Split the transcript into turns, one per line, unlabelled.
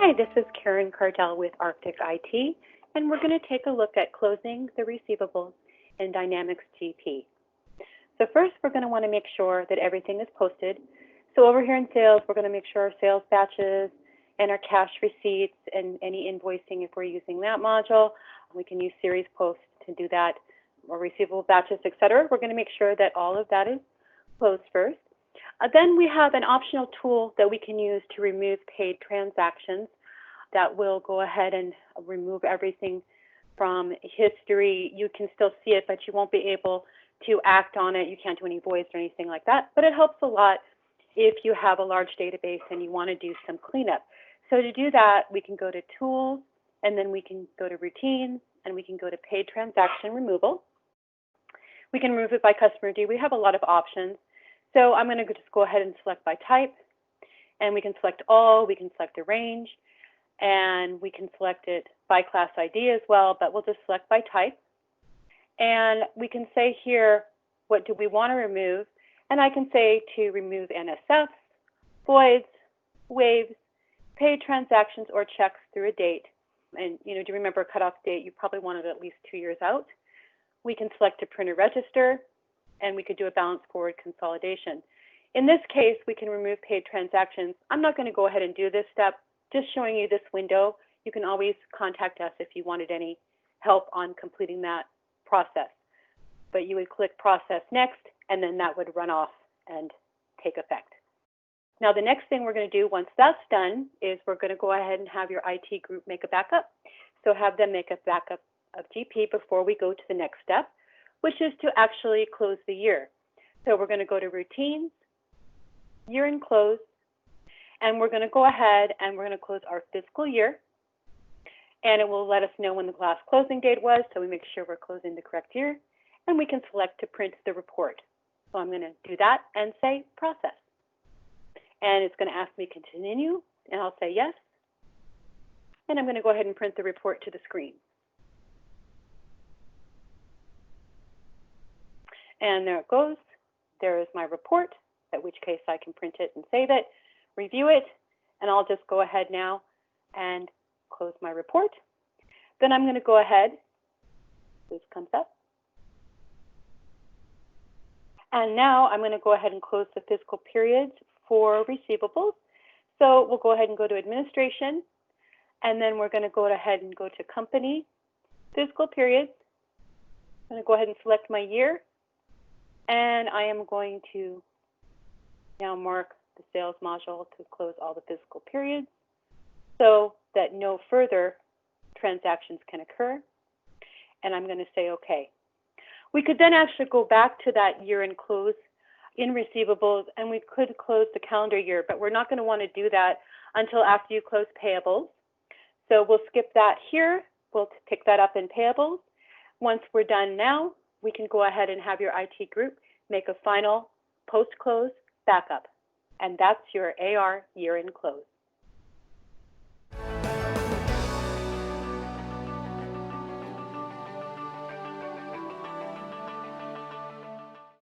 Hi, this is Karen Cardell with Arctic IT, and we're going to take a look at closing the receivables in Dynamics GP. So first, we're going to want to make sure that everything is posted. So over here in sales, we're going to make sure our sales batches and our cash receipts and any invoicing, if we're using that module, we can use series post to do that, or receivable batches, etc. We're going to make sure that all of that is closed first. Then we have an optional tool that we can use to remove paid transactions that will go ahead and remove everything from history. You can still see it, but you won't be able to act on it. You can't do any voids or anything like that, but it helps a lot if you have a large database and you want to do some cleanup. So to do that, we can go to Tools, and then we can go to Routines, and we can go to Paid Transaction Removal. We can remove it by customer ID. We have a lot of options. So I'm going to just go ahead and select by type, and we can select all, we can select a range, and we can select it by class ID as well, but we'll just select by type. And we can say here, what do we want to remove? And I can say to remove NSFs, voids, waves, paid transactions, or checks through a date. And do you remember a cutoff date? You probably want it at least 2 years out. We can select to print or register, and we could do a balance forward consolidation. In this case, we can remove paid transactions. I'm not going to go ahead and do this step, just showing you this window. You can always contact us if you wanted any help on completing that process. But you would click Process Next, and then that would run off and take effect. Now, the next thing we're going to do once that's done is we're going to go ahead and have your IT group make a backup. So have them make a backup of GP before we go to the next step, which is to actually close the year. So we're going to go to Routines, Year End Close, and we're going to go ahead and we're going to close our fiscal year. And it will let us know when the last closing date was, so we make sure we're closing the correct year. And we can select to print the report. So I'm going to do that and say Process. And it's going to ask me Continue, and I'll say Yes. And I'm going to go ahead and print the report to the screen. And there it goes. There is my report, in which case I can print it and save it, review it, and I'll just go ahead now and close my report. Then I'm going to go ahead, this comes up, and now I'm going to go ahead and close the fiscal periods for receivables. So we'll go ahead and go to Administration, and then we're going to go ahead and go to Company, Fiscal Periods. I'm going to go ahead and select my year. And I am going to now mark the sales module to close all the fiscal periods so that no further transactions can occur. And I'm going to say OK. We could then actually go back to that year-end close in receivables, and we could close the calendar year, but we're not going to want to do that until after you close payables. So we'll skip that here. We'll pick that up in payables. Once we're done now, we can go ahead and have your IT group make a final post-close backup. And that's your AR year-end close.